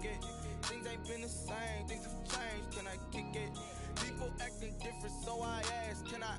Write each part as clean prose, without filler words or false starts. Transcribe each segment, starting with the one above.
kick it? Things ain't been the same, things have changed, can I kick it? People acting different, so I ask, can I?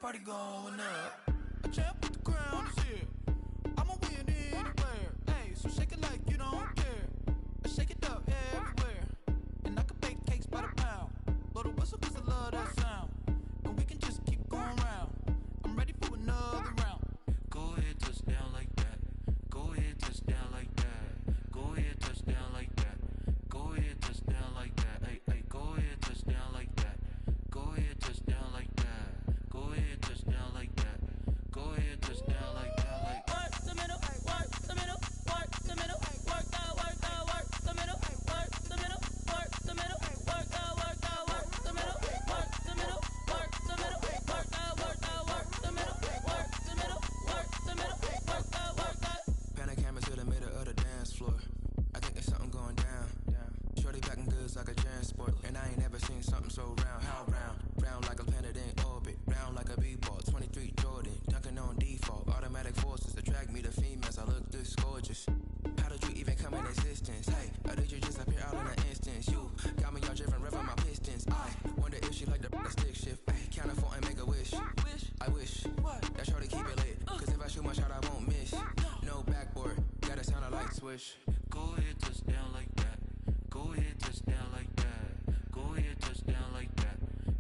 Party going up. A champ with the crown is here. I'ma win anywhere. Hey, so shake it like you don't care. I shake it up everywhere. And I can bake cakes by the pound. Blow the whistle cause I love that sound. And we can just keep going round. I'm ready for another round. Go ahead, touch down like that. Go ahead, touch down like that. Go ahead, touch down like that. Go ahead, touch down like that. Hey, hey, go ahead, touch down like that. Go ahead, touch down like that. Go ahead, touch down like that. Go ahead, touch down like that. Like work the middle, work the middle, work the middle, work the middle, work the middle, work the middle, work the middle, work the middle, work the middle, work the middle, work the middle, work the middle, work the. Pan a camera to the middle of the dance floor. I think there's something going down. Shorty backing goods like a transport, and I ain't never seen something so round. How round? Round like a planet in orbit, round like a b-ball. 23 Jordan, dunking on default. Automatic forces attract me to females. I look this gorgeous. How did you even come in existence? Hey, or did you just appear out in an instance? You got me all driven, revving my pistons. I wonder if she like the stick shift. Ay, count a four and make a wish. I wish that shorty keep it lit. Cause if I shoot my shot, I won't miss. No backboard, gotta sound a light switch. go ahead, touch down like that. Go ahead, touch down like that. Go ahead, touch down like that.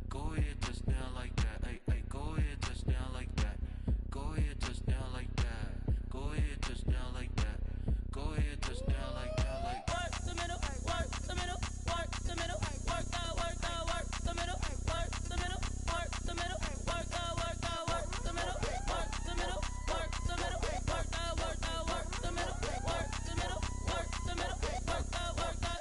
Go ahead, touch down like that. Hey, hey, go ahead, touch down like that. Go ahead, touch down like that. Go ahead, touch down like that. Go ahead, touch down like that. Like work the middle, work the middle, work the middle, work the middle, work the middle, work the middle, work the middle, work the middle, work the middle, work the middle, work the middle, work the middle, work the middle, work the middle, work the.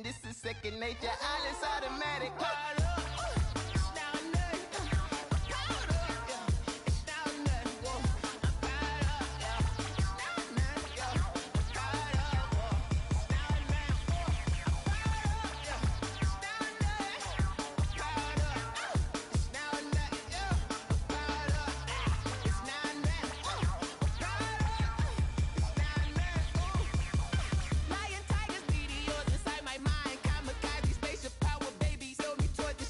This is second nature, all is automatic. Towards the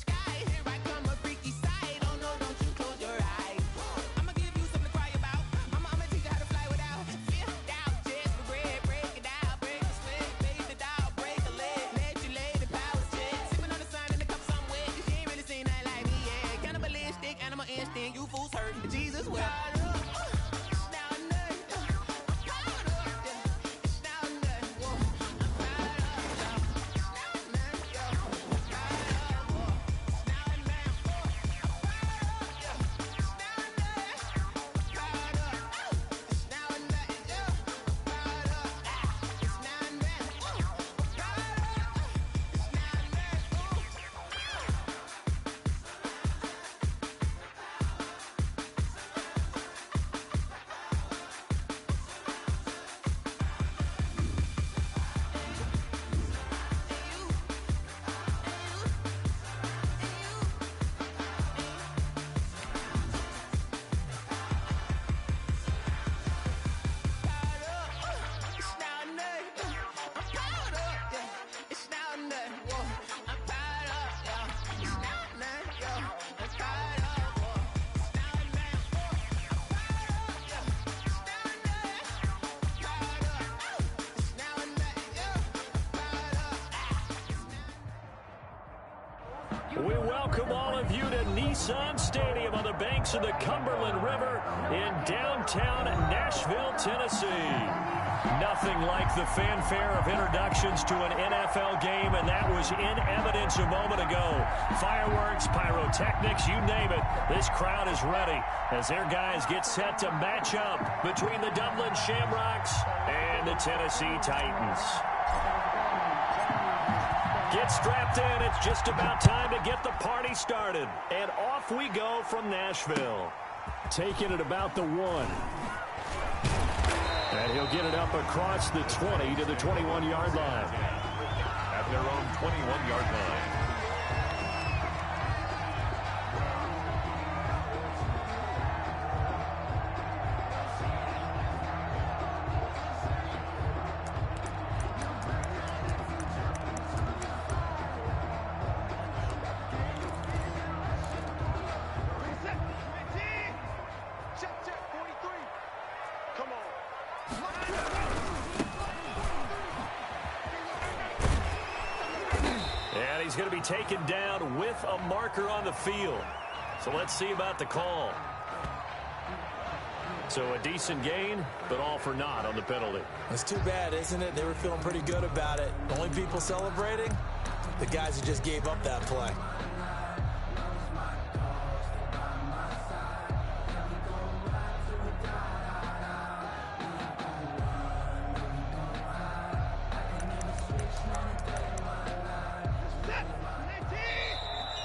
We welcome all of you to Nissan Stadium on the banks of the Cumberland River in downtown Nashville, Tennessee. Nothing like the fanfare of introductions to an NFL game, and that was in evidence a moment ago. Fireworks, pyrotechnics, you name it. This crowd is ready as their guys get set to match up between the Dublin Shamrocks and the Tennessee Titans. Get strapped in. It's just about time to get the party started. And off we go from Nashville. Taking it about the 1. And he'll get it up across the 20 to the 21-yard line. At their own 21-yard line. He's going to be taken down with a marker on the field. So let's see about the call. So a decent gain, but all for naught on the penalty. It's too bad, isn't it? They were feeling pretty good about it. The only people celebrating, the guys who just gave up that play.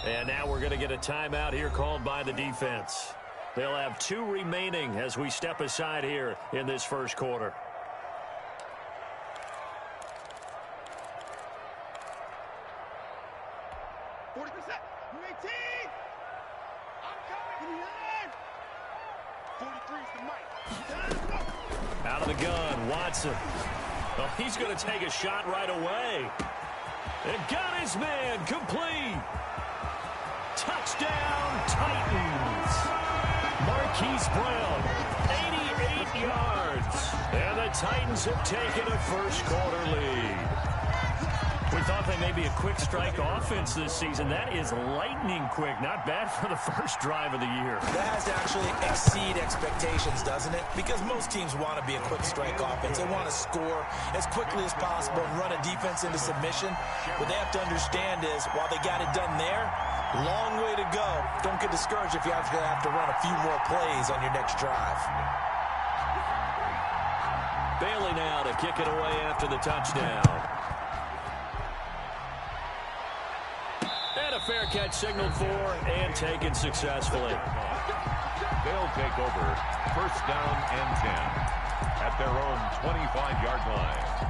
And now we're going to get a timeout here called by the defense. They'll have 2 remaining as we step aside here in this first quarter. Out of the gun, Watson. Oh, he's going to take a shot right away. And got his man complete. Touchdown, Titans. Marquise Brown, 88 yards. And the Titans have taken a first quarter lead. We thought they may be a quick strike offense this season. That is lightning quick. Not bad for the first drive of the year. That has to actually exceed expectations, doesn't it? Because most teams want to be a quick strike offense. They want to score as quickly as possible and run a defense into submission. What they have to understand is, while they got it done there, long way to go. Don't get discouraged if you have to run a few more plays on your next drive. Bailey now to kick it away after the touchdown. And a fair catch signaled for and taken successfully. They'll take over first down and 10 at their own 25-yard line.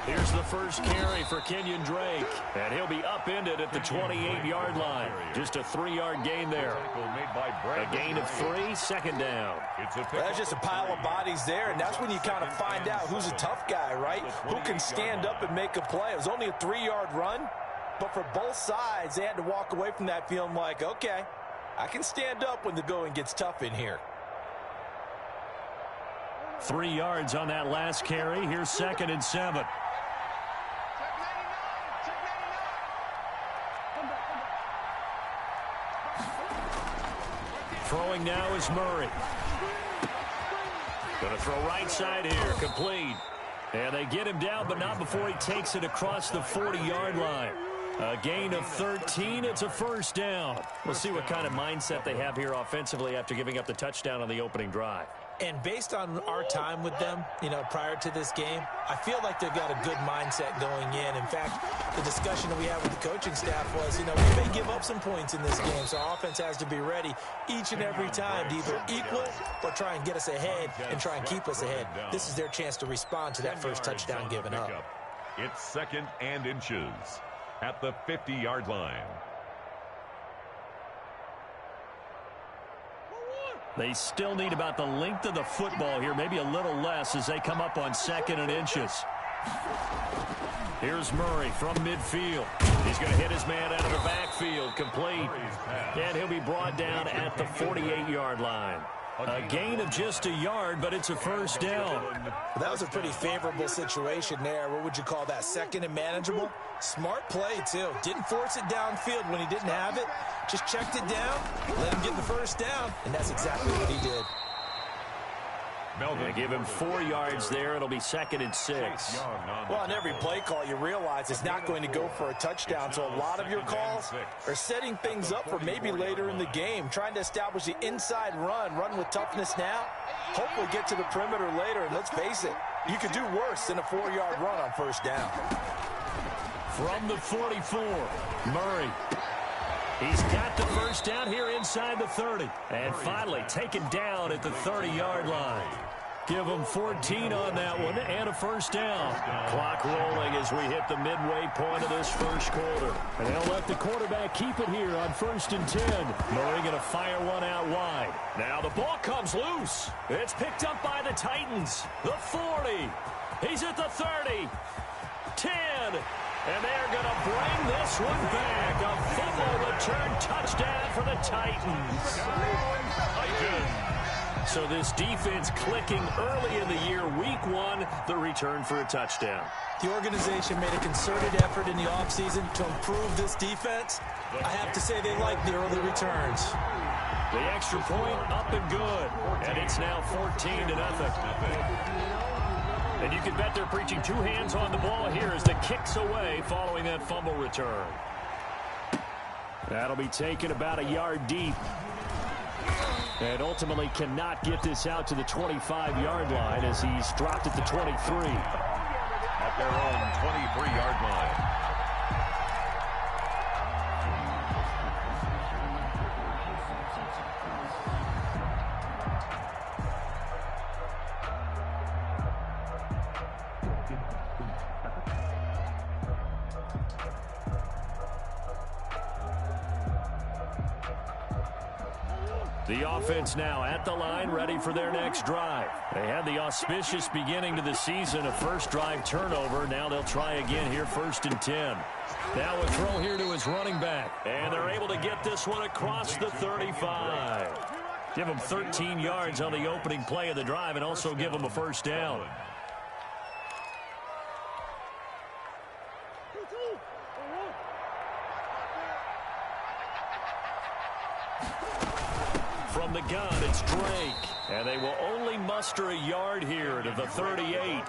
Here's the first carry for Kenyon Drake, and he'll be upended at the 28-yard line. Just a 3-yard gain there. A gain of 3, second down. That's just a pile of bodies there, and that's when you kind of find out who's a tough guy, right? Who can stand up and make a play. It was only a 3-yard run, but for both sides, they had to walk away from that feeling like, okay, I can stand up when the going gets tough in here. 3 yards on that last carry. Here's 2nd and 7. Throwing now is Murray. Going to throw right side here, complete. And they get him down, but not before he takes it across the 40-yard line. A gain of 13. It's a first down. We'll see what kind of mindset they have here offensively after giving up the touchdown on the opening drive. And based on our time with them, prior to this game, I feel like they've got a good mindset going in. In fact, the discussion that we had with the coaching staff was, we may give up some points in this game, so our offense has to be ready each and every time to either equal or try and get us ahead and try and keep us ahead. This is their chance to respond to that first touchdown given up. It's 2nd and inches at the 50-yard line. They still need about the length of the football here, maybe a little less as they come up on 2nd and inches. Here's Murray from midfield. He's going to hit his man out of the backfield, complete. And he'll be brought down at the 48-yard line. A gain of just a yard, but it's a first down. That was a pretty favorable situation there. What would you call that, 2nd and manageable? Smart play, too. Didn't force it downfield when he didn't have it. Just checked it down, let him get the first down, and that's exactly what he did. They give him 4 yards there. It'll be 2nd and 6. Well, on every play call, you realize it's not going to go for a touchdown. So a lot of your calls are setting things up for maybe later in the game, trying to establish the inside run with toughness now, hopefully get to the perimeter later. And let's face it, you could do worse than a 4-yard run on first down. From the 44, Murray. He's got the first down here inside the 30. And finally taken down at the 30-yard line. Give them 14 on that one and a first down. Clock rolling as we hit the midway point of this first quarter. And they'll let the quarterback keep it here on 1st and 10. Murray going to fire one out wide. Now the ball comes loose. It's picked up by the Titans. The 40. He's at the 30. 10. And they're going to bring this one back. A fumble return touchdown for the Titans. So this defense clicking early in the year, week 1, the return for a touchdown. The organization made a concerted effort in the offseason to improve this defense. I have to say they like the early returns. The extra point up and good. And it's now 14-0. And you can bet they're preaching 2 hands on the ball here as the kick's away following that fumble return. That'll be taken about a yard deep. And ultimately cannot get this out to the 25-yard line as he's dropped at the 23. At their own 23-yard line. The offense now at the line, ready for their next drive. They had the auspicious beginning to the season, a first drive turnover. Now they'll try again here, 1st and 10. Now a throw here to his running back. And they're able to get this one across the 35. Give them 13 yards on the opening play of the drive and also give them a first down. From the gun, it's Drake. And they will only muster a yard here to the 38.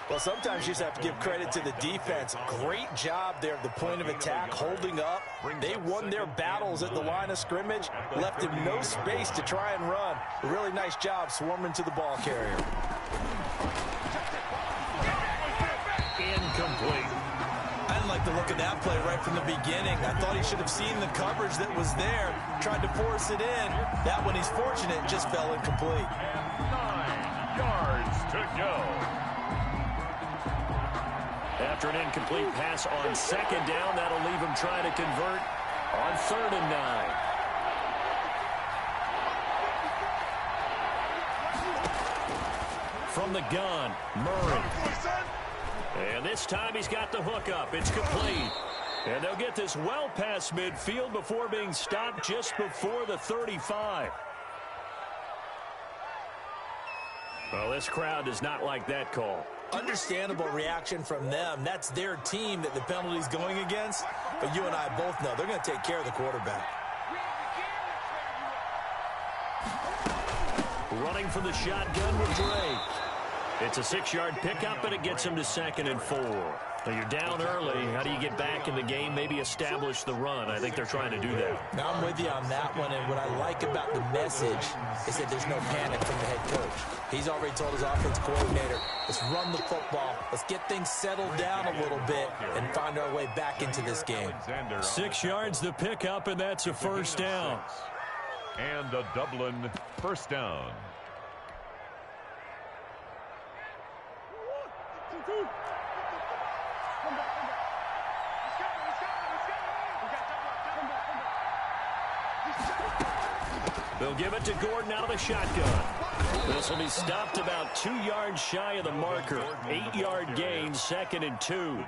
Well, sometimes you just have to give credit to the defense. Great job there at the point of attack, holding up. They won their battles at the line of scrimmage, left him no space to try and run. A really nice job swarming to the ball carrier. Incomplete. I didn't like the look of that play right from the beginning. I thought he should have seen the coverage that was there, tried to force it in. That one, he's fortunate, just fell incomplete. 9 yards to go. After an incomplete pass on 2nd down, that'll leave him trying to convert on 3rd and 9. From the gun, Murray. And this time he's got the hook up. It's complete. And they'll get this well past midfield before being stopped just before the 35. Well, this crowd does not like that call. Understandable reaction from them. That's their team that the penalty's going against. But you and I both know they're going to take care of the quarterback. Running from the shotgun with Drake. It's a 6-yard pickup, and it gets him to 2nd and 4. Now you're down early. How do you get back in the game, maybe establish the run? I think they're trying to do that. Now I'm with you on that one, and what I like about the message is that there's no panic from the head coach. He's already told his offense coordinator, let's run the football, let's get things settled down a little bit and find our way back into this game. 6 yards the pickup, and that's a first down. And a Dublin first down. They'll give it to Gordon out of the shotgun. This will be stopped about 2 yards shy of the marker. 8-yard gain, 2nd and 2.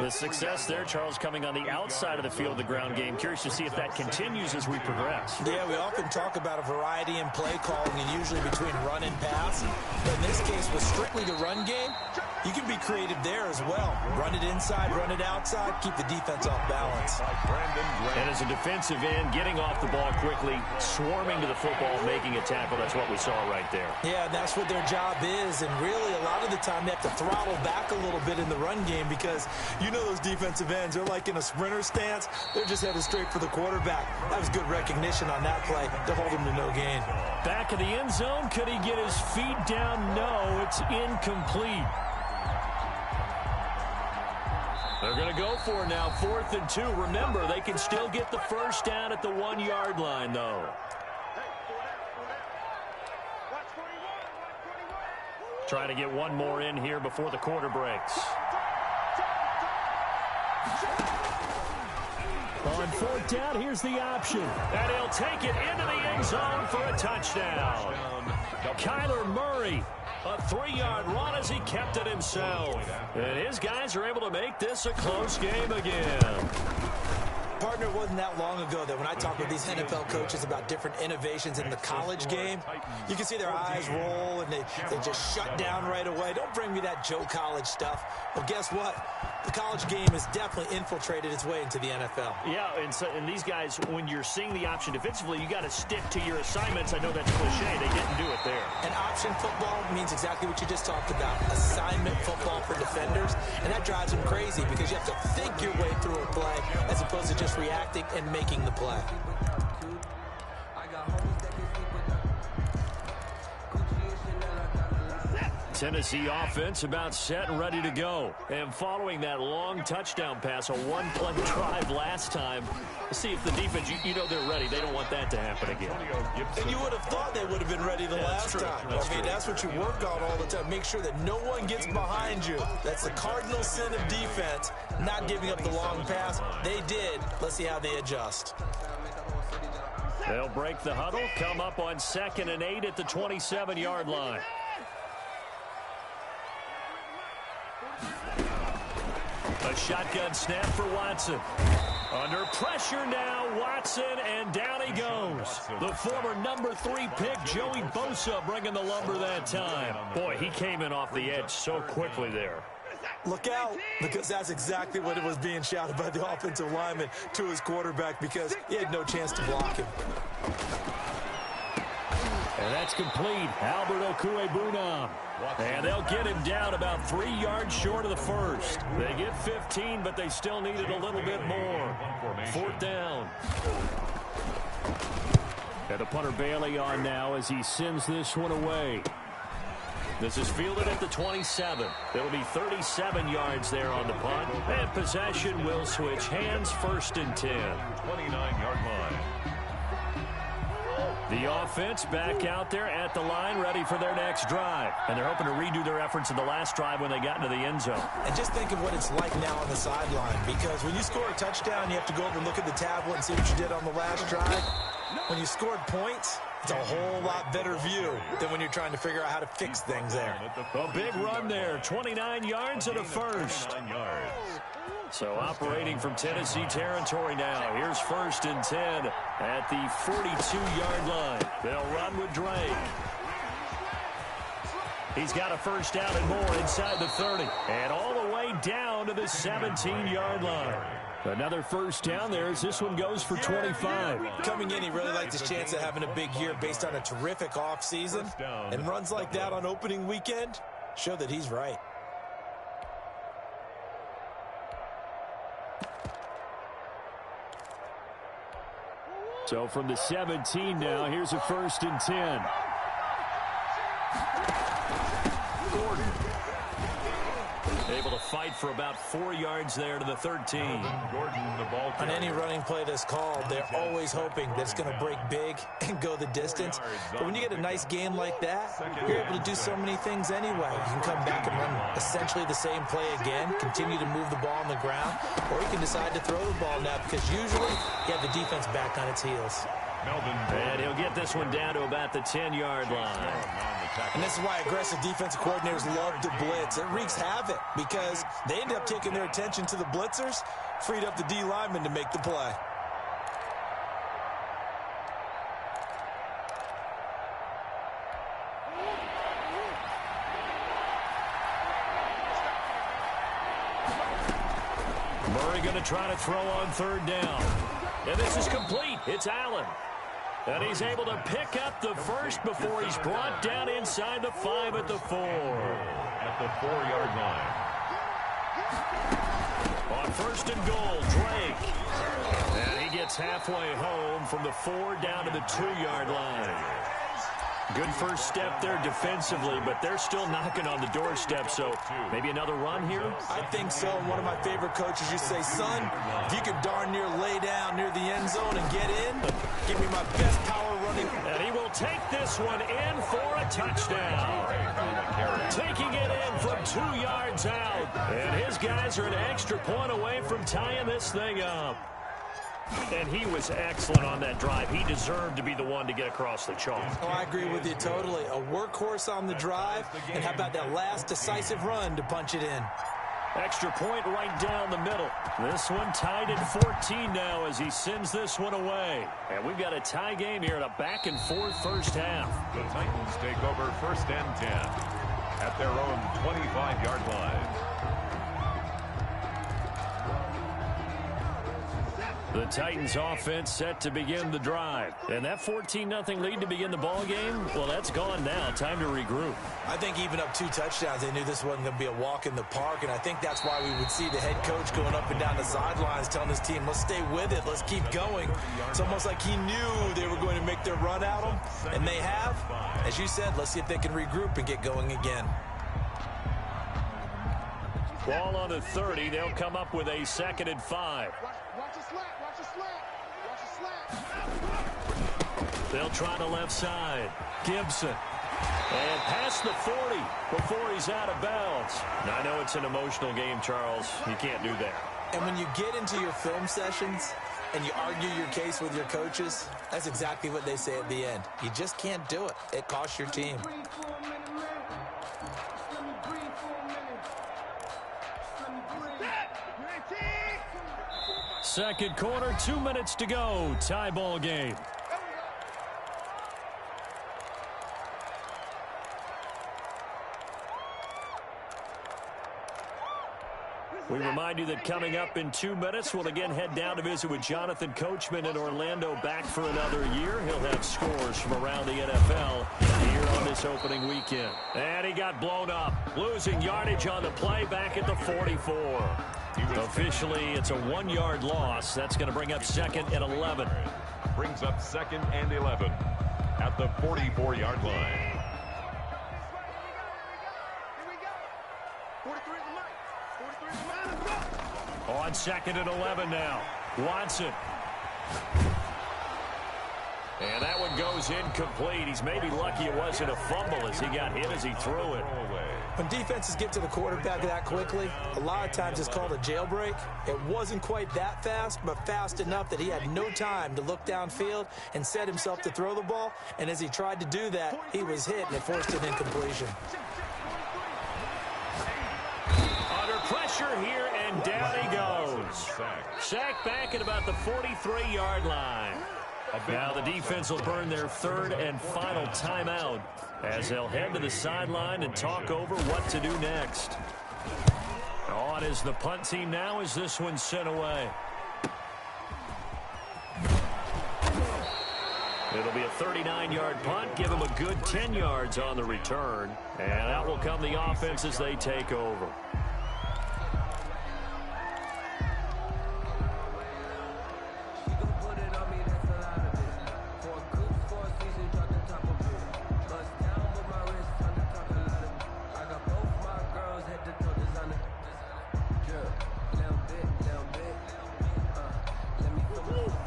The success there, Charles, coming on the outside of the field of the ground game. Curious to see if that continues as we progress. Yeah, we often talk about a variety in play calling and usually between run and pass. But in this case, with strictly the run game, you can be creative there as well. Run it inside, run it outside, keep the defense off balance. And as a defensive end, getting off the ball quickly, swarming to the football, making a tackle, that's what we saw right there. Yeah, and that's what their job is. And really, a lot of the time, they have to throttle back a little bit in the run game because you know those defensive ends, they're like in a sprinter stance. They're just headed straight for the quarterback. That was good recognition on that play to hold him to no gain. Back of the end zone. Could he get his feet down? No, it's incomplete. They're going to go for it now, 4th and 2. Remember, they can still get the first down at the 1-yard line, though. Trying to get one more in here before the quarter breaks. On 4th down, here's the option. And he'll take it into the end zone for a touchdown. Kyler Murray, a 3-yard run as he kept it himself. And his guys are able to make this a close game again. Partner, it wasn't that long ago that when I talk with these NFL coaches about different innovations in the college game, you can see their eyes roll and they just shut down right away. Don't bring me that Joe College stuff. Well, guess what? The college game has definitely infiltrated its way into the NFL. Yeah, and these guys, when you're seeing the option defensively, you got to stick to your assignments. I know that's cliche. They didn't do it there. And option football means exactly what you just talked about, assignment football for defenders. And that drives them crazy because you have to think your way through a play as opposed to just reacting and making the play. Tennessee offense about set and ready to go. And following that long touchdown pass, a one-play drive last time, let's see if the defense, you know they're ready. They don't want that to happen again. And you would have thought they would have been ready the last time. That's what you work on all the time. Make sure that no one gets behind you. That's the cardinal sin of defense, not giving up the long pass. They did. Let's see how they adjust. They'll break the huddle, come up on 2nd and 8 at the 27-yard line. A shotgun snap for Watson. Under pressure now, Watson, and down he goes. The former number 3 pick, Joey Bosa, bringing the lumber that time. Boy, he came in off the edge so quickly there. Look out, because that's exactly what it was being shouted by the offensive lineman to his quarterback because he had no chance to block him. And that's complete. Albert Okwuegbunam. And they'll get him down about 3 yards short of the first. They get 15, but they still needed a little bit more. 4th down. And the punter Bailey on now as he sends this one away. This is fielded at the 27. There will be 37 yards there on the punt. And possession will switch hands, 1st and 10. 29-yard line. The offense back out there at the line, ready for their next drive. And they're hoping to redo their efforts in the last drive when they got into the end zone. And just think of what it's like now on the sideline, because when you score a touchdown, you have to go over and look at the tablet and see what you did on the last drive. When you scored points, it's a whole lot better view than when you're trying to figure out how to fix things there. A big run there, 29 yards and a first. So operating from Tennessee territory now. Here's 1st and 10 at the 42-yard line. They'll run with Drake. He's got a first down and more inside the 30. And all the way down to the 17-yard line. Another first down there as this one goes for 25. Coming in, he really liked his chance of having a big year based on a terrific offseason. And runs like that on opening weekend show that he's right. So from the 17 now, here's a 1st and 10. Gordon able to fight for about 4 yards there to the 13. On any running play that's called, they're always hoping that it's going to break big and go the distance. But when you get a nice game like that, you're able to do so many things anyway. You can come back and run essentially the same play again, continue to move the ball on the ground, or you can decide to throw the ball now because usually you have the defense back on its heels. And he'll get this one down to about the 10-yard line. And this is why aggressive defensive coordinators love to blitz. It wreaks havoc because they end up taking their attention to the blitzers, freed up the D lineman to make the play. Murray going to try to throw on third down. And this is complete. It's Allen. And he's able to pick up the first before he's brought down inside the 5 at the 4. At the 4-yard line. On first and goal, Drake. And he gets halfway home from the 4 down to the 2-yard line. Good first step there defensively, but they're still knocking on the doorstep, so maybe another run here? I think so. And one of my favorite coaches used to say, son, if you could darn near lay down near the end zone and get in, give me my best power running. And he will take this one in for a touchdown. Taking it in from 2 yards out. And his guys are an extra point away from tying this thing up. And he was excellent on that drive. He deserved to be the one to get across the chalk. Oh, I agree with you totally. A workhorse on the drive, and how about that last decisive run to punch it in? Extra point right down the middle. This one tied at 14 now as he sends this one away. And we've got a tie game here in a back-and-forth first half. The Titans take over first and 10 at their own 25-yard line. The Titans offense set to begin the drive. And that 14-0 lead to begin the ball game, well, that's gone now. Time to regroup. I think even up 2 touchdowns, they knew this wasn't going to be a walk in the park, and I think that's why we would see the head coach going up and down the sidelines telling his team, let's stay with it, let's keep going. It's almost like he knew they were going to make their run at him, and they have. As you said, let's see if they can regroup and get going again. Ball on the 30. They'll come up with a 2nd and 5. They'll try the left side. Gibson. And past the 40 before he's out of bounds. Now, I know it's an emotional game, Charles. You can't do that. And when you get into your film sessions and you argue your case with your coaches, that's exactly what they say at the end. You just can't do it. It costs your team. Second quarter, 2 minutes to go. Tie ball game. We remind you that coming up in 2 minutes, we'll again head down to visit with Jonathan Coachman in Orlando, back for another year. He'll have scores from around the NFL here on this opening weekend. And he got blown up, losing yardage on the play back at the 44. Officially, it's a 1-yard loss. That's going to bring up 2nd and 11. Brings up 2nd and 11 at the 44-yard line. On 2nd and 11 now. Watson. And that one goes incomplete. He's maybe lucky it wasn't a fumble as he got hit as he threw it. When defenses get to the quarterback that quickly, a lot of times it's called a jailbreak. It wasn't quite that fast, but fast enough that he had no time to look downfield and set himself to throw the ball. And as he tried to do that, he was hit and it forced an incompletion. Under pressure here, and down he goes. Sacked back at about the 43-yard line. Now the defense will burn their 3rd and final timeout as they'll head to the sideline and talk over what to do next. On is the punt team now as this one's sent away. It'll be a 39-yard punt, give them a good 10 yards on the return. And out will come the offense as they take over.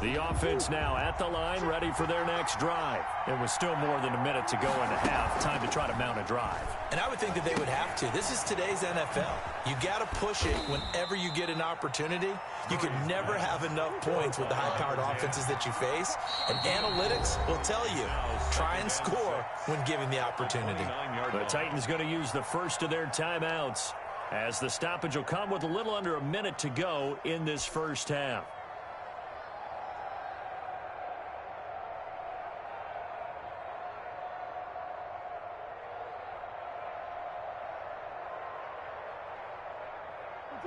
The offense now at the line, ready for their next drive. It was still more than a minute to go in the half. Time to try to mount a drive. And I would think that they would have to. This is today's NFL. You got to push it whenever you get an opportunity. You can never have enough points with the high-powered offenses that you face. And analytics will tell you, try and score when given the opportunity. The Titans going to use the first of their timeouts, as the stoppage will come with a little under a minute to go in this first half.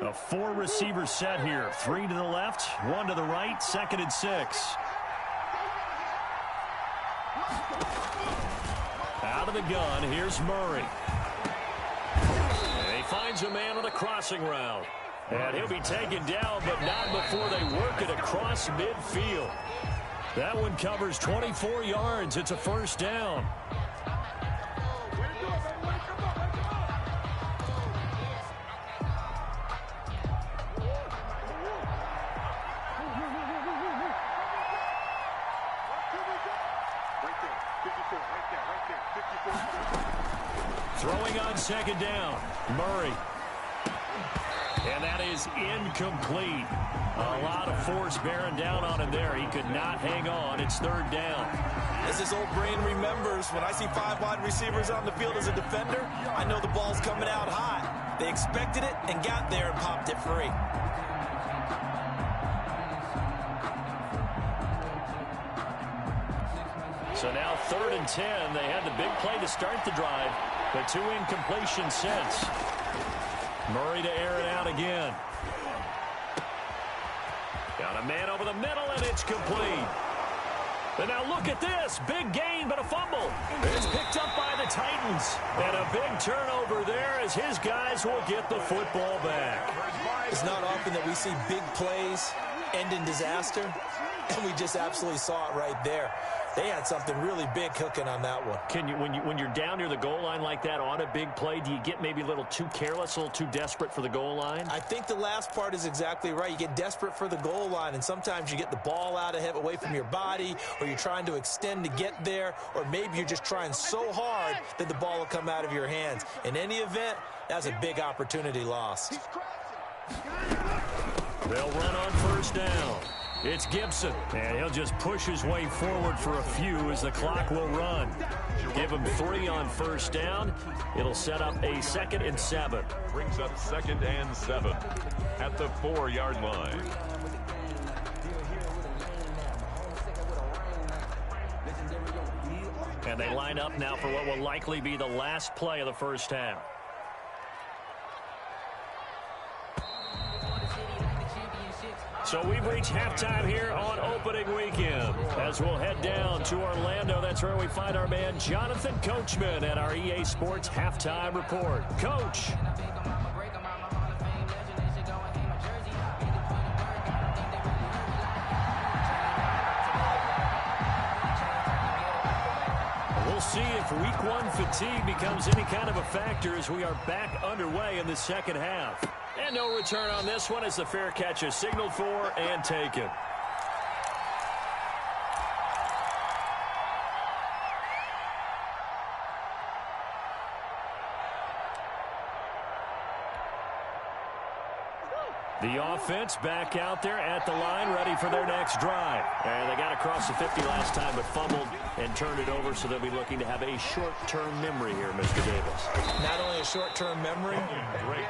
A 4-receiver set here. 3 to the left, 1 to the right, 2nd and 6. Out of the gun, here's Murray. And he finds a man on the crossing route. And he'll be taken down, but not before they work it across midfield. That one covers 24 yards. It's a first down. Throwing on 2nd down, Murray. And that is incomplete. A lot of force bearing down on him there. He could not hang on. It's 3rd down. As his old brain remembers, when I see 5 wide receivers on the field as a defender, I know the ball's coming out hot. They expected it and got there and popped it free. So now 3rd and 10. They had the big play to start the drive, but 2 incompletions since. Murray to air it out again. Got a man over the middle, and it's complete. And now look at this. Big gain, but a fumble. It's picked up by the Titans. And a big turnover there as his guys will get the football back. It's not often that we see big plays end in disaster, and we just absolutely saw it right there. They had something really big cooking on that one. Can you, when you're down near the goal line like that on a big play, do you get maybe a little too careless, a little too desperate for the goal line? I think the last part is exactly right. You get desperate for the goal line, and sometimes you get the ball out of it, away from your body, or you're trying to extend to get there, or maybe you're just trying so hard that the ball will come out of your hands. In any event, that's a big opportunity lost. They'll run on 1st down. It's Gibson, and he'll just push his way forward for a few as the clock will run. Give him 3 on 1st down. It'll set up a 2nd and 7. Brings up 2nd and 7 at the 4-yard line. And they line up now for what will likely be the last play of the first half. So we've reached halftime here on opening weekend. As we'll head down to Orlando, that's where we find our man Jonathan Coachman at our EA Sports Halftime Report. Coach. We'll see if week 1 fatigue becomes any kind of a factor as we are back underway in the second half. And no return on this one as the fair catch is signaled for and taken. The offense back out there at the line, ready for their next drive. And they got across the 50 last time, but fumbled and turned it over, so they'll be looking to have a short-term memory here, Mr. Davis. Not only a short-term memory,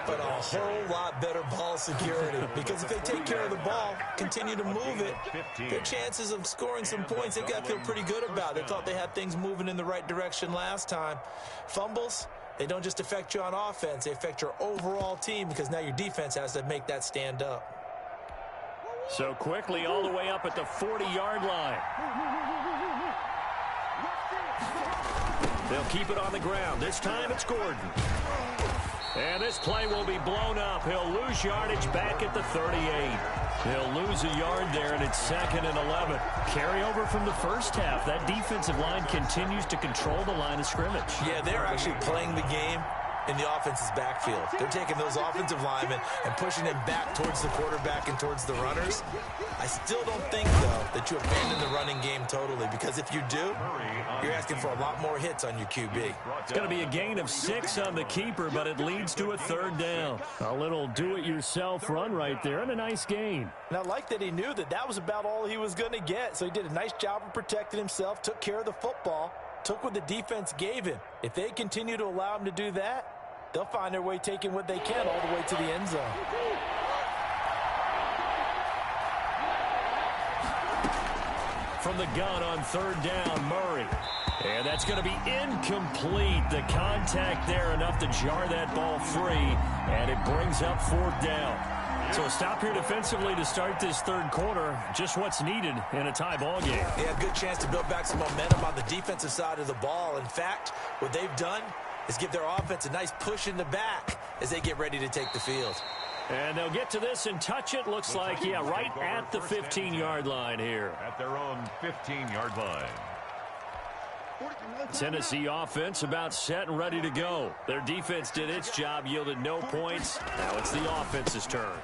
but a whole lot better ball security. Because if they take care of the ball, continue to move it, their chances of scoring some points, they've got to feel pretty good about. They thought they had things moving in the right direction last time. Fumbles, they don't just affect you on offense, they affect your overall team because now your defense has to make that stand up. So quickly all the way up at the 40-yard line. They'll keep it on the ground. This time it's Gordon. And this play will be blown up. He'll lose yardage back at the 38. He'll lose a yard there, and it's 2nd and 11. Carry over from the first half. That defensive line continues to control the line of scrimmage. Yeah, they're actually playing the game in the offense's backfield. They're taking those offensive linemen and pushing them back towards the quarterback and towards the runners. I still don't think, though, that you abandon the running game totally, because if you do, you're asking for a lot more hits on your QB. It's going to be a gain of 6 on the keeper, but it leads to a 3rd down. A little do-it-yourself run right there, and a nice gain. And I like that he knew that that was about all he was going to get, so he did a nice job of protecting himself, took care of the football, took what the defense gave him. If they continue to allow him to do that, they'll find their way taking what they can all the way to the end zone. From the gun on 3rd down, Murray. And that's going to be incomplete. The contact there enough to jar that ball free, and it brings up 4th down. So a stop here defensively to start this 3rd quarter. Just what's needed in a tie ball game. Yeah, good chance to build back some momentum on the defensive side of the ball. In fact, what they've done is give their offense a nice push in the back as they get ready to take the field. And they'll get to this and touch it. Looks like, yeah, right at the 15-yard line here. At their own 15-yard line. Tennessee offense about set and ready to go. Their defense did its job, yielded no points. Now it's the offense's turn.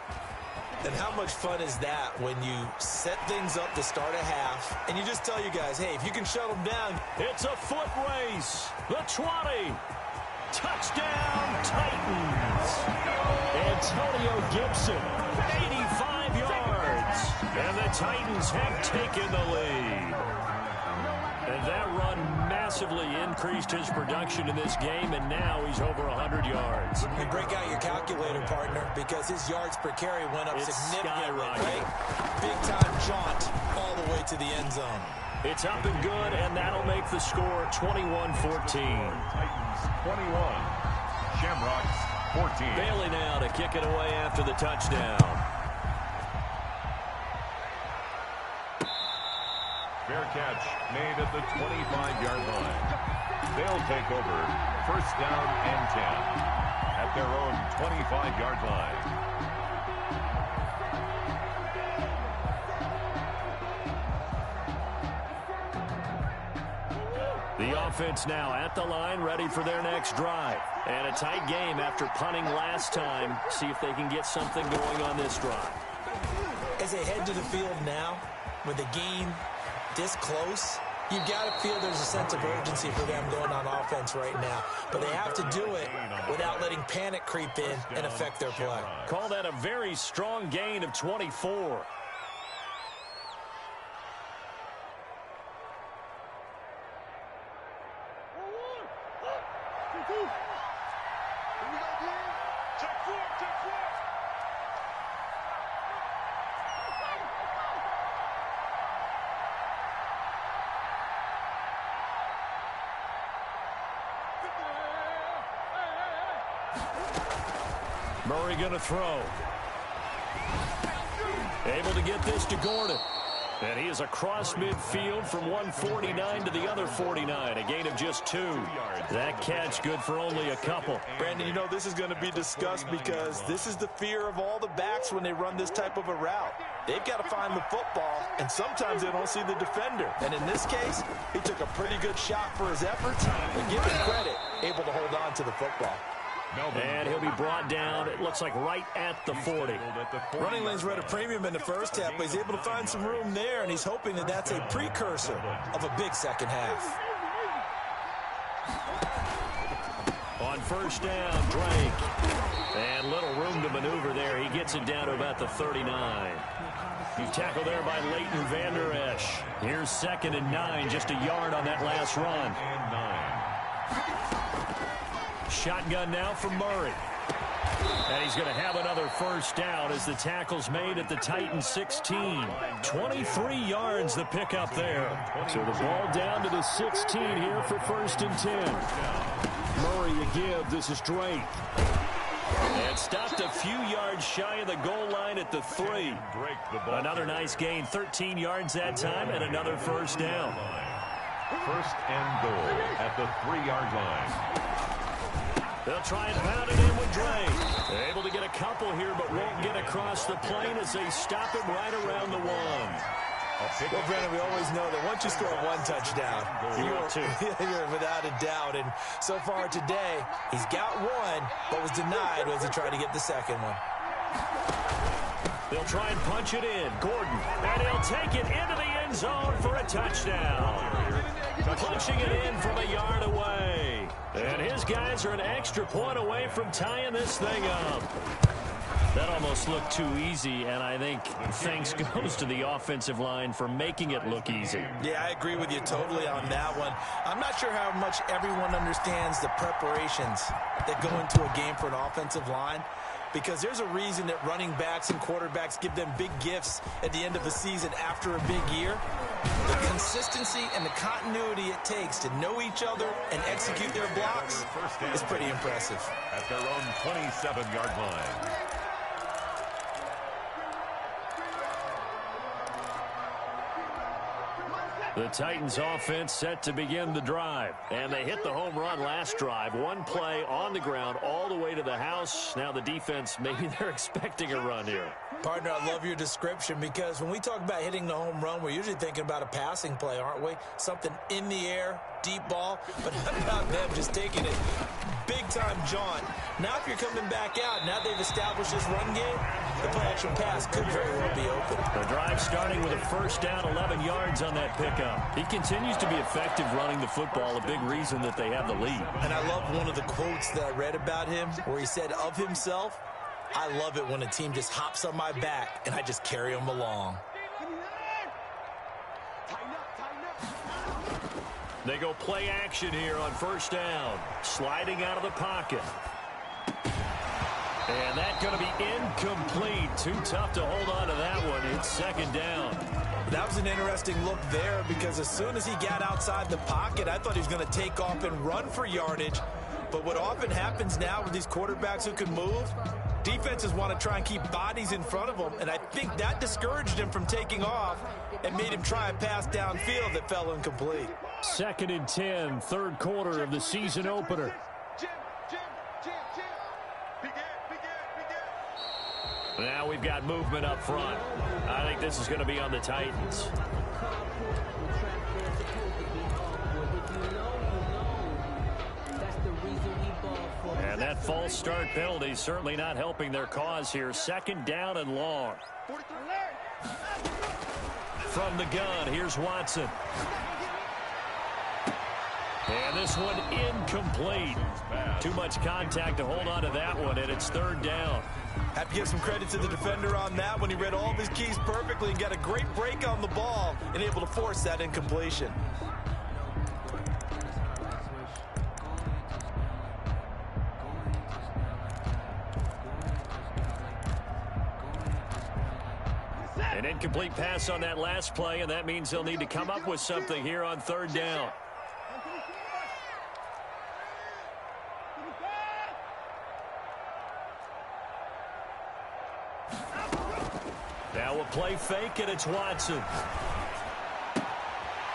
And how much fun is that when you set things up to start a half and you just tell you guys, hey, if you can shut them down. It's a foot race. The 20. Touchdown, Titans. Antonio Gibson, 85 yards. And the Titans have taken the lead. And that run massively increased his production in this game, and now he's over 100 yards. And break out your calculator, partner, because his yards per carry went up significantly. Right? Big-time jaunt all the way to the end zone. It's up and good, and that'll make the score 21-14. Titans 21, Shamrocks 14. Bailey now to kick it away after the touchdown. Fair catch made at the 25-yard line. They'll take over 1st down and 10 at their own 25-yard line. The offense now at the line, ready for their next drive. And a tight game after punting last time. See if they can get something going on this drive. As they head to the field now, with the game this close, you've got to feel there's a sense of urgency for them going on offense right now. But they have to do it without letting panic creep in and affect their play. Call that a very strong gain of 24. Murray going to throw. Able to get this to Gordon. And he is across midfield from 149 to the other 49. A gain of just 2. That catch good for only a couple. Brandon, you know this is going to be discussed because this is the fear of all the backs when they run this type of a route. They've got to find the football, and sometimes they don't see the defender. And in this case, he took a pretty good shot for his efforts, and give him credit, able to hold on to the football. And he'll be brought down, it looks like right at the 40. Running lanes were at a premium in the first half, but he's able to find some room there, and he's hoping that that's a precursor of a big second half. On 1st down, Drake. And little room to maneuver there. He gets it down to about the 39. He's tackled there by Leighton Vander Esch. Here's 2nd and 9, just a yard on that last run. Shotgun now from Murray. And he's going to have another 1st down as the tackle's made at the Titans 16. 23 yards the pickup there. So the ball down to the 16 here for 1st and 10. Murray a give. This is Drake. And stopped a few yards shy of the goal line at the 3. Another nice gain. 13 yards that time and another 1st down. 1st and goal at the 3-yard line. They'll try and pound it in with Drake. They're able to get a couple here, but won't get across the plane as they stop it right around the 1. Well, Brennan, we always know that once you score one touchdown, you're without a doubt. And so far today, he's got one, but was denied as he tried to get the second one. They'll try and punch it in. Gordon, and he'll take it into the end zone for a touchdown. Punching it in from a yard away. And his guys are an extra point away from tying this thing up. That almost looked too easy, and I think thanks goes to the offensive line for making it look easy. Yeah, I agree with you totally on that one. I'm not sure how much everyone understands the preparations that go into a game for an offensive line, because there's a reason that running backs and quarterbacks give them big gifts at the end of the season after a big year. The consistency and the continuity it takes to know each other and execute their blocks is pretty impressive. At their own 27-yard line. The Titans offense set to begin the drive. And they hit the home run last drive. One play on the ground all the way to the house. Now the defense, maybe they're expecting a run here. Partner, I love your description, because when we talk about hitting the home run, we're usually thinking about a passing play, aren't we? Something in the air, deep ball. But how about them just taking it big-time jaunt? Now if you're coming back out, now they've established this run game, the play-action pass could very well be open. The drive starting with a first down, 11 yards on that pickup. He continues to be effective running the football, a big reason that they have the lead. And I love one of the quotes that I read about him where he said of himself, "I love it when a team just hops on my back and I just carry them along." They go play action here on first down. Sliding out of the pocket. And that's going to be incomplete. Too tough to hold on to that one. It's second down. That was an interesting look there, because as soon as he got outside the pocket, I thought he was going to take off and run for yardage. But what often happens now with these quarterbacks who can move, defenses want to try and keep bodies in front of them, and I think that discouraged him from taking off and made him try a pass downfield that fell incomplete. 2nd and 10, third quarter of the season opener. Now we've got movement up front. I think this is going to be on the Titans. And that false start penalty certainly not helping their cause here. Second down and long. From the gun, here's Watson. And this one incomplete. Too much contact to hold on to that one, and it's third down. Have to give some credit to the defender on that one. He read all of his keys perfectly and got a great break on the ball and able to force that incompletion. An incomplete pass on that last play, and that means they'll need to come up with something here on third down. Now a play fake, and it's Watson.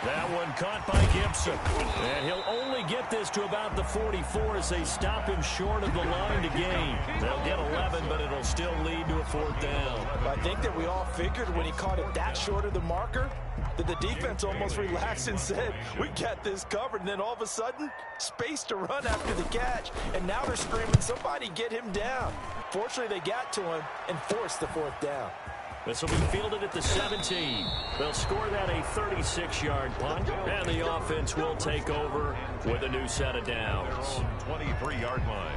That one caught by Gibson. And he'll only get this to about the 44 as they stop him short of the line to gain. They'll get 11, but it'll still lead to a fourth down. I think that we all figured when he caught it that short of the marker that the defense almost relaxed and said, we got this covered. And then all of a sudden, space to run after the catch. And now they're screaming, somebody get him down. Fortunately, they got to him and forced the fourth down. This will be fielded at the 17. They'll score that a 36-yard punt, and the offense will take over with a new set of downs. 23-yard line.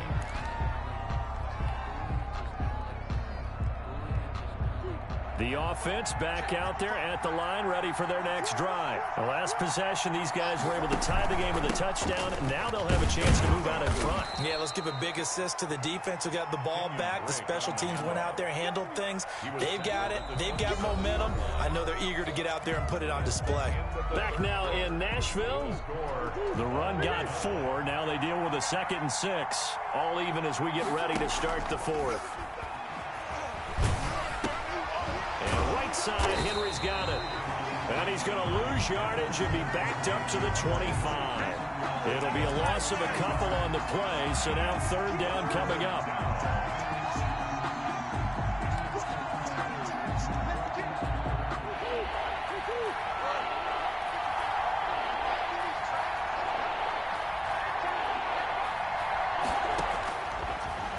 The offense back out there at the line, ready for their next drive. The last possession, these guys were able to tie the game with a touchdown, and now they'll have a chance to move out in front. Yeah, let's give a big assist to the defense who got the ball back. The special teams went out there, handled things. They've got it. They've got momentum. I know they're eager to get out there and put it on display. Back now in Nashville. The run got 4. Now they deal with a 2nd and 6. All even as we get ready to start the fourth. Side, Henry's got it. And he's going to lose yardage and be backed up to the 25. It'll be a loss of a couple on the play, so now third down coming up.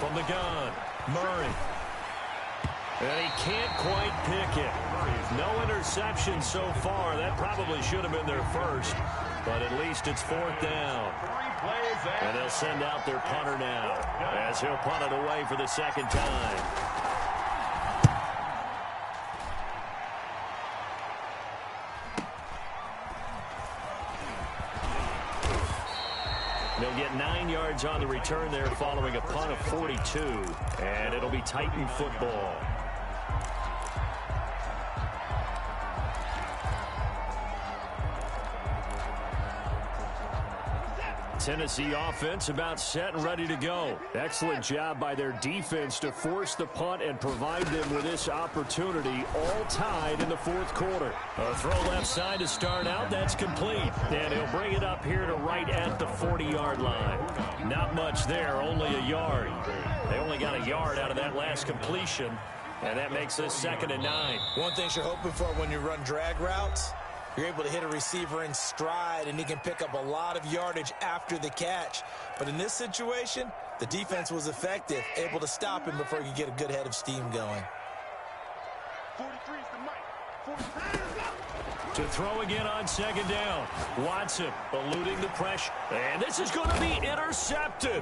From the gun, Murray. And he can't quite pick it. No interception so far. That probably should have been their first, but at least it's 4th down. And they'll send out their punter now, as he'll punt it away for the second time. They'll get 9 yards on the return there following a punt of 42, and it'll be Titan football. Tennessee offense about set and ready to go. Excellent job by their defense to force the punt and provide them with this opportunity, all tied in the 4th quarter. A throw left side to start out. That's complete. And he'll bring it up here to right at the 40-yard line. Not much there, only a yard. They only got a yard out of that last completion, and that makes this 2nd and 9. One thing you're hoping for when you run drag routes, you're able to hit a receiver in stride, and he can pick up a lot of yardage after the catch. But in this situation, the defense was effective, able to stop him before he could get a good head of steam going. 43 is the mic. To throw again on 2nd down. Watson eluding the pressure. And this is going to be intercepted.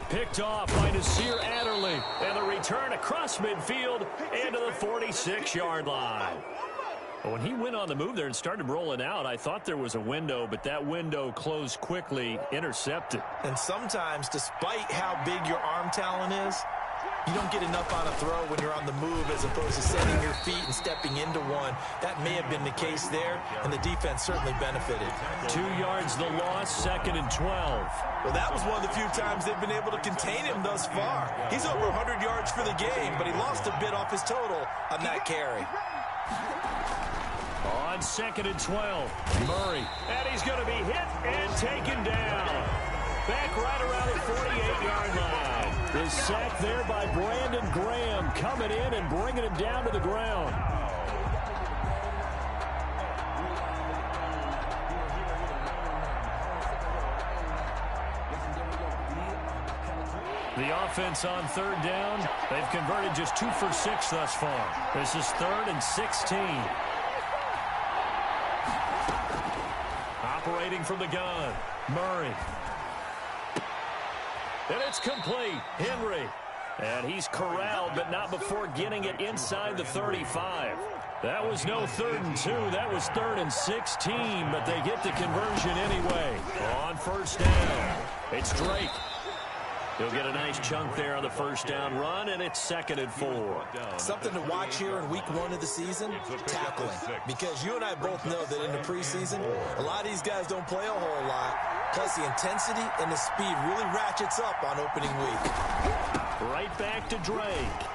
Picked off by Nasir Adderley. And the return across midfield into the 46-yard line. When he went on the move there and started rolling out, I thought there was a window, but that window closed quickly, intercepted. And sometimes, despite how big your arm talent is, you don't get enough on a throw when you're on the move as opposed to setting your feet and stepping into one. That may have been the case there, and the defense certainly benefited. 2 yards the loss, 2nd and 12. Well, that was one of the few times they've been able to contain him thus far. He's over 100 yards for the game, but he lost a bit off his total on that carry. On 2nd and 12, Murray, and he's going to be hit and taken down. Back right around the 48-yard line. The sack there by Brandon Graham coming in and bringing him down to the ground. The offense on 3rd down, they've converted just 2 for 6 thus far. This is 3rd and 16. Operating from the gun, Murray. And it's complete, Henry. And he's corralled, but not before getting it inside the 35. That was no 3rd and 2. That was 3rd and 16, but they get the conversion anyway. On 1st down, it's Drake. He'll get a nice chunk there on the 1st down run, and it's 2nd and 4. Something to watch here in week 1 of the season, tackling. Because you and I both know that in the preseason, a lot of these guys don't play a whole lot. Plus, the intensity and the speed really ratchets up on opening week. Right back to Drake.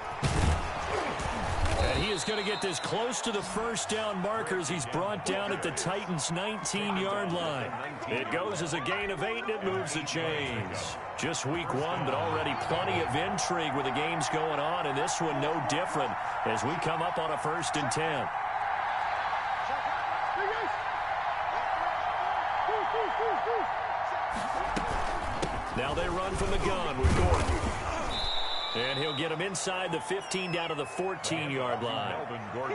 And he is going to get this close to the 1st down markers. He's brought down at the Titans' 19-yard line. It goes as a gain of 8, and it moves the chains. Just week 1, but already plenty of intrigue with the games going on, and this one no different as we come up on a 1st and 10. Now they run from the gun with Gordon. And he'll get him inside the 15 down to the 14-yard line.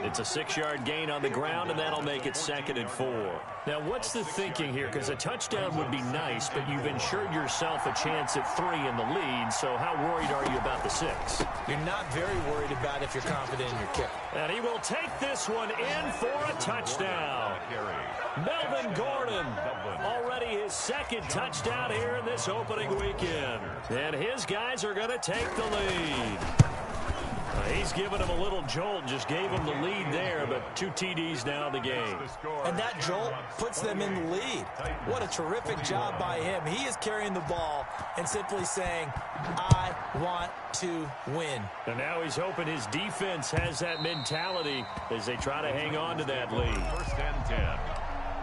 It's a 6-yard gain on the ground, and that'll make it 2nd and 4. Now, what's the thinking here? Because a touchdown would be nice, but you've ensured yourself a chance at 3 in the lead, so how worried are you about the 6? You're not very worried about if you're confident in your kick. And he will take this one in for a touchdown. Melvin Gordon, already his 2nd touchdown here in this opening weekend. And his guys are going to take the lead. He's given him a little jolt, just gave him the lead there, but 2 TDs now in the game. And that jolt puts them in the lead. What a terrific job by him. He is carrying the ball and simply saying, I want to win. And now he's hoping his defense has that mentality as they try to hang on to that lead. 1st and 10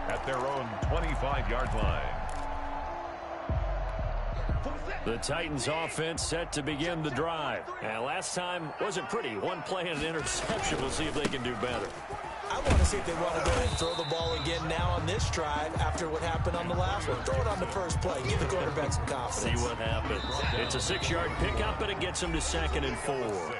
at their own 25-yard line. The Titans offense set to begin the drive. And last time wasn't pretty. One play and an interception. We'll see if they can do better. I want to see if they want to go ahead and throw the ball again now on this drive after what happened on the last one. Throw it on the first play. Give the quarterback some confidence. See what happens. It's a 6-yard pickup, and it gets them to 2nd and 4.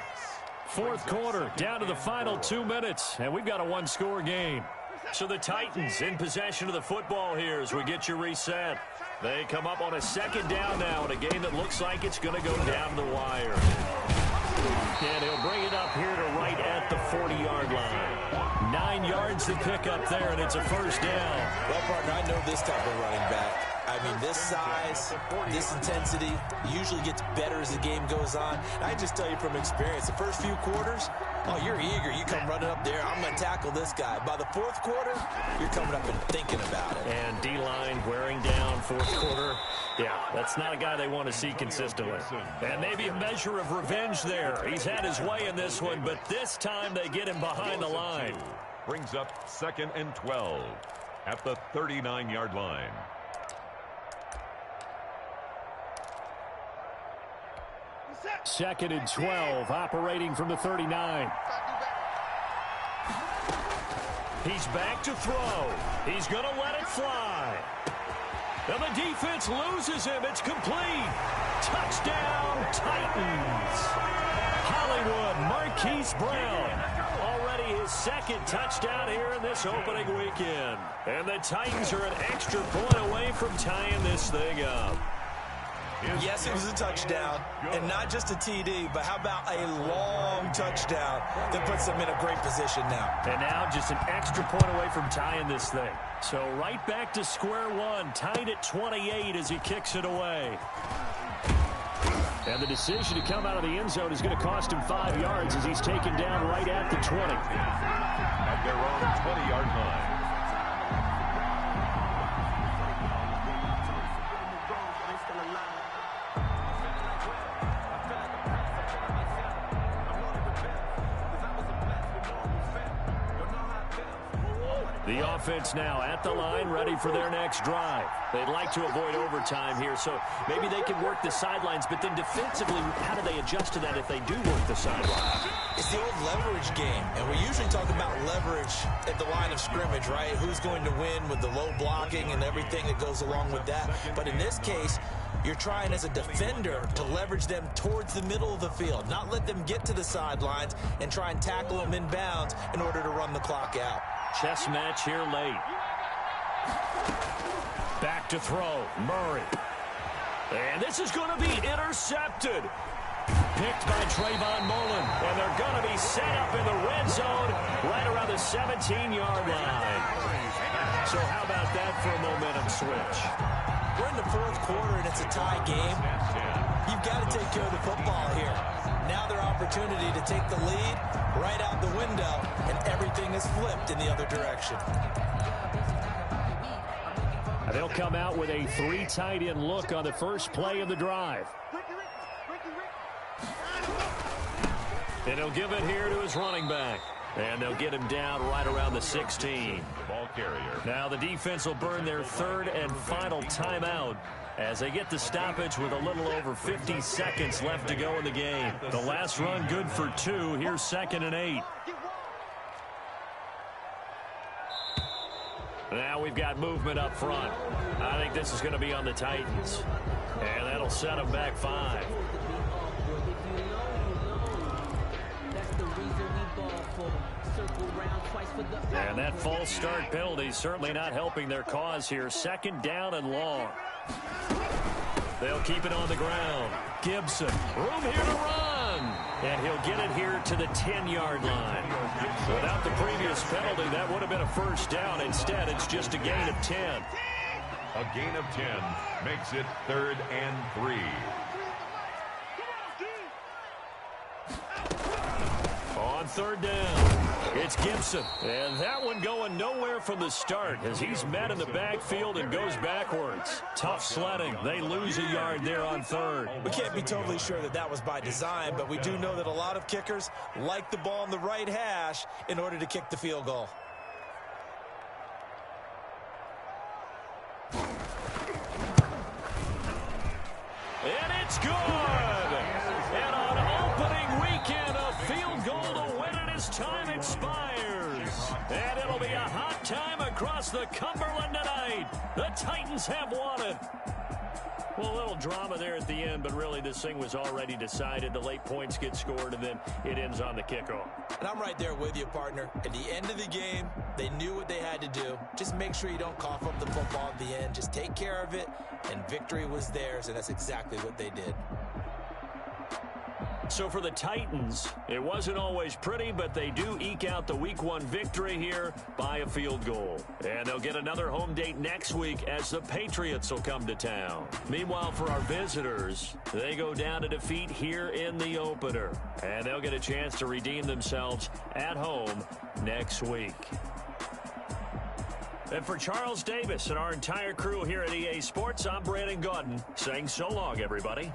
Fourth quarter, down to the final 2 minutes, and we've got a one-score game. So the Titans in possession of the football here as we get you reset. They come up on a 2nd down now in a game that looks like it's going to go down to the wire. And he'll bring it up here to right at the 40-yard line. 9 yards to pick up there, and it's a first down. Well, partner, I know this type of running back. I mean, this size, this intensity usually gets better as the game goes on. I just tell you from experience, the first few quarters, oh, you're eager. You come running up there, I'm going to tackle this guy. By the fourth quarter, you're coming up and thinking about it. And D-line wearing down fourth quarter. Yeah, that's not a guy they want to see consistently. And maybe a measure of revenge there. He's had his way in this one, but this time they get him behind the line. Brings up 2nd and 12 at the 39-yard line. Second and 12, operating from the 39. He's back to throw. He's going to let it fly. And the defense loses him. It's complete. Touchdown, Titans. Hollywood Marquise Brown. Already his 2nd touchdown here in this opening weekend. And the Titans are an extra point away from tying this thing up. Yes, it was a touchdown, and not just a TD, but how about a long touchdown that puts them in a great position now. And now just an extra point away from tying this thing. So right back to square one, tied at 28 as he kicks it away. And the decision to come out of the end zone is going to cost him 5 yards as he's taken down right at the 20. At their own 20-yard line. The offense now at the line, ready for their next drive. They'd like to avoid overtime here, so maybe they can work the sidelines, but then defensively, how do they adjust to that if they do work the sidelines? It's the old leverage game, and we usually talk about leverage at the line of scrimmage, right? Who's going to win with the low blocking and everything that goes along with that. But in this case, you're trying as a defender to leverage them towards the middle of the field, not let them get to the sidelines and try and tackle them in bounds in order to run the clock out. Chess match here late. Back to throw, Murray. And this is going to be intercepted. Picked by Trayvon Mullen. And they're going to be set up in the red zone right around the 17-yard line. So how about that for a momentum switch? We're in the fourth quarter, and it's a tie game. You've got to take care of the football here. Now their opportunity to take the lead right out the window, and everything is flipped in the other direction. They'll come out with a 3 tight end look on the first play of the drive. And he'll give it here to his running back. And they'll get him down right around the 16. Ball carrier. Now the defense will burn their 3rd and final timeout as they get the stoppage with a little over 50 seconds left to go in the game. The last run good for 2. Here's 2nd and 8. Now we've got movement up front. I think this is going to be on the Titans. And that'll set them back 5. And that false start penalty certainly not helping their cause here. 2nd down and long. They'll keep it on the ground. Gibson, room here to run. And he'll get it here to the 10-yard line. Without the previous penalty, that would have been a first down. Instead, it's just a gain of 10. A gain of 10 makes it 3rd and 3. On 3rd down, it's Gibson. And that one going nowhere from the start as he's met in the backfield and goes backwards. Tough sledding. They lose a yard there on 3rd. We can't be totally sure that that was by design, but we do know that a lot of kickers like the ball on the right hash in order to kick the field goal. And it's good. And on opening weekend, a field goal to win it as time expires. And it'll be a hot time across the Cumberland tonight. The Titans have won it. Well, a little drama there at the end, but really this thing was already decided. The late points get scored, and then it ends on the kickoff. And I'm right there with you, partner. At the end of the game, they knew what they had to do. Just make sure you don't cough up the football at the end. Just take care of it, and victory was theirs, and that's exactly what they did. So for the Titans, it wasn't always pretty, but they do eke out the Week 1 victory here by a field goal. And they'll get another home date next week as the Patriots will come to town. Meanwhile, for our visitors, they go down to defeat here in the opener. And they'll get a chance to redeem themselves at home next week. And for Charles Davis and our entire crew here at EA Sports, I'm Brandon Gaudin saying so long, everybody.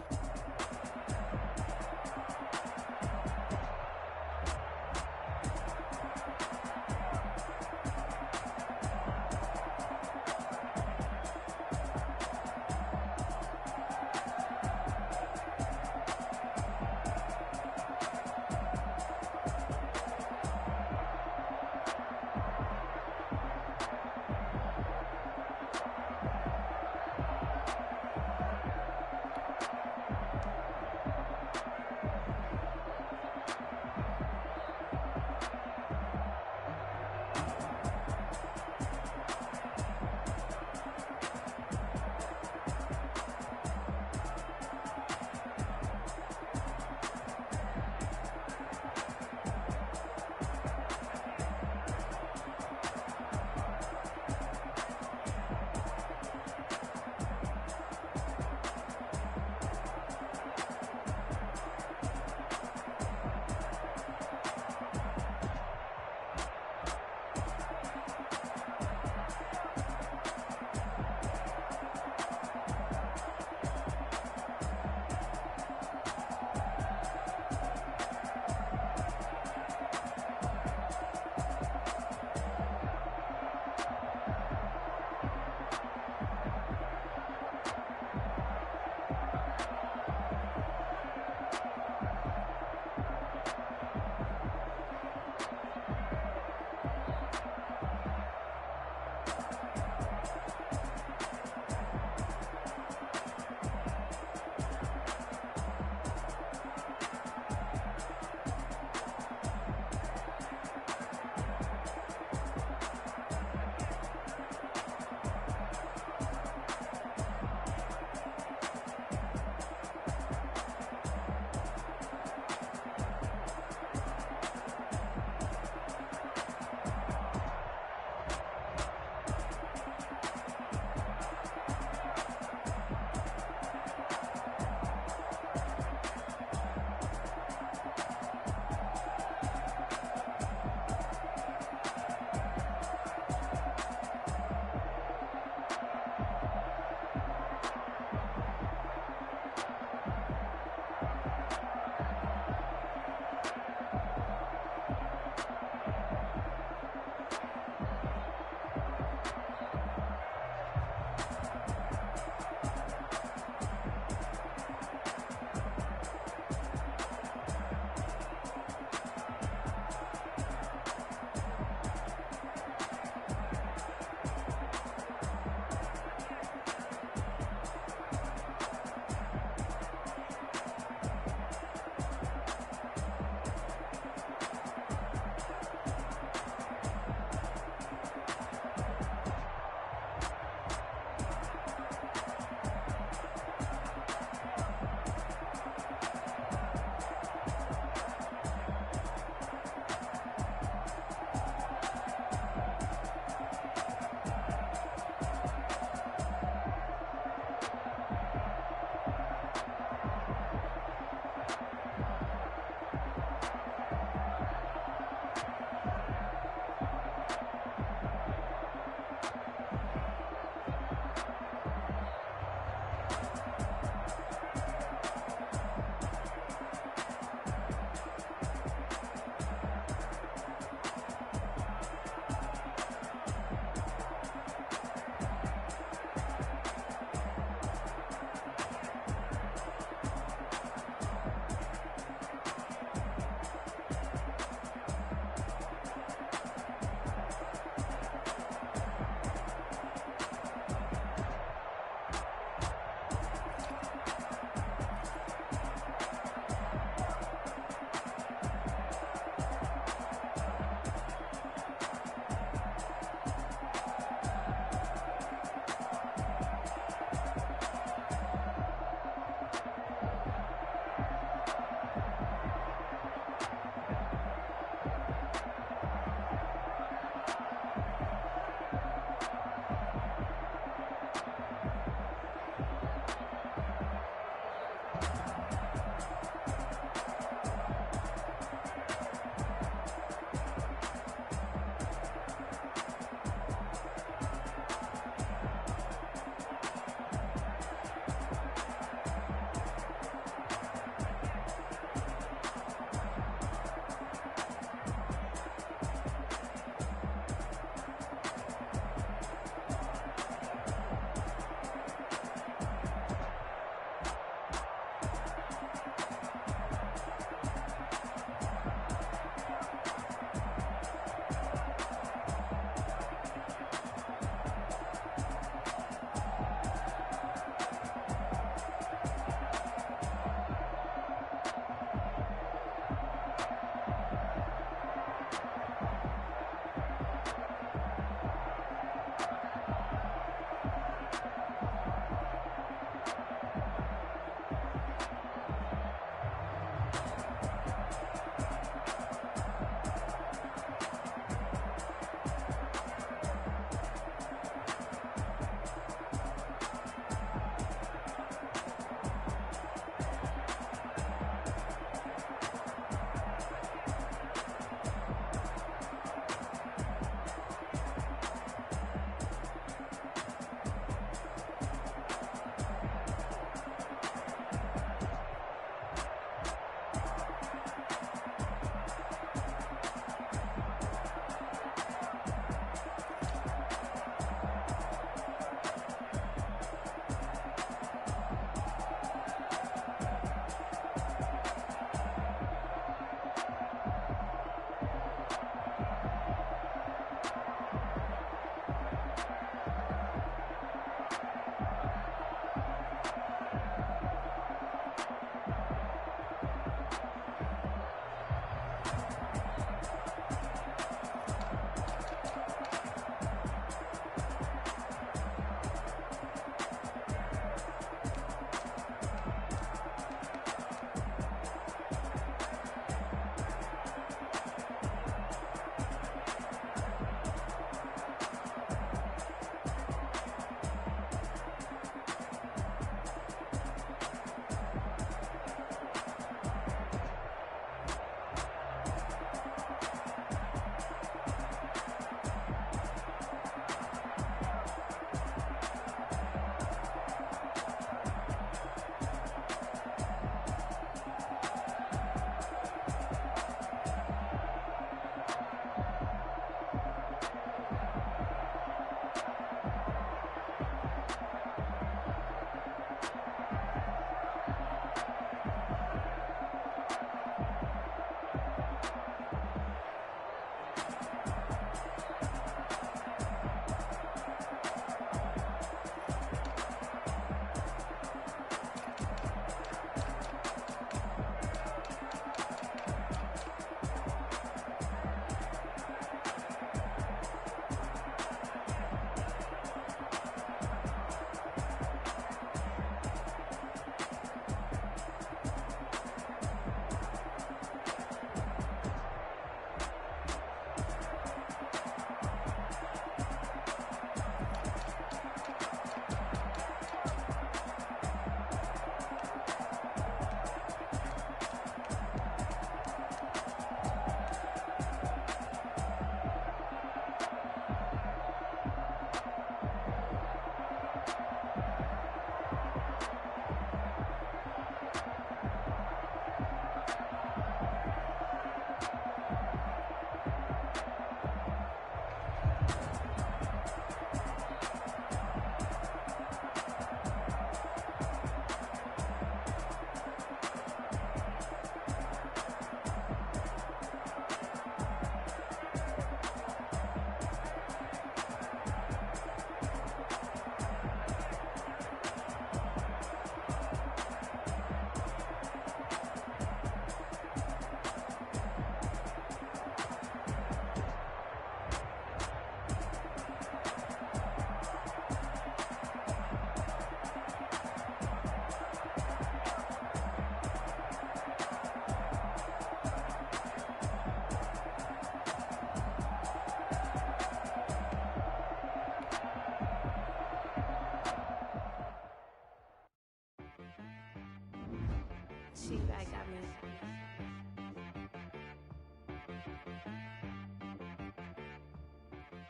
She back got me.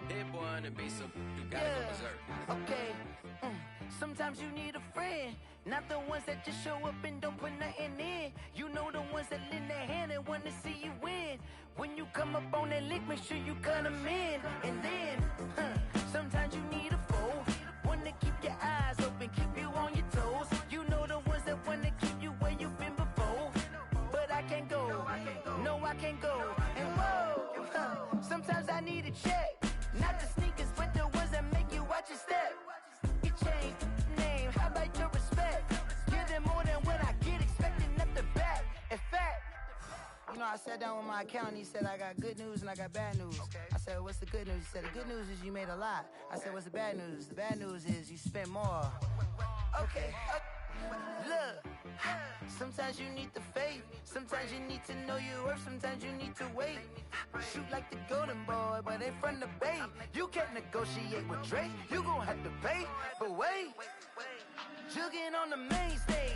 Hit boy on the beat, so you gotta go berserk. Okay. Sometimes you need a friend, not the ones that just show up and don't put nothing in. You know the ones that lend their hand and want to see you win. When you come up on that lick, make sure you cut them in. And then, sometimes you need a foe, one to keep your eyes open, keep you on your toes. You know the ones that want to keep you where you've been before. But I can't go, no I can't go. And whoa, sometimes I need a check. Not the sneakers, but the ones that make you watch your step. You change name, how about your respect? Give them more than what I get, expecting nothing back. In fact, you know, I sat down with my accountant, he said I got good news and I got bad news. I said, what's the good news? He said, the good news is you made a lot. I said, what's the bad news? The bad news is you spent more. Okay, look, sometimes you need the faith, sometimes you need to know your worth, sometimes you need to wait. Shoot like the golden boy, but they from the bay. You can't negotiate with Drake, you gon' have to pay. But wait, jugging on the main stage.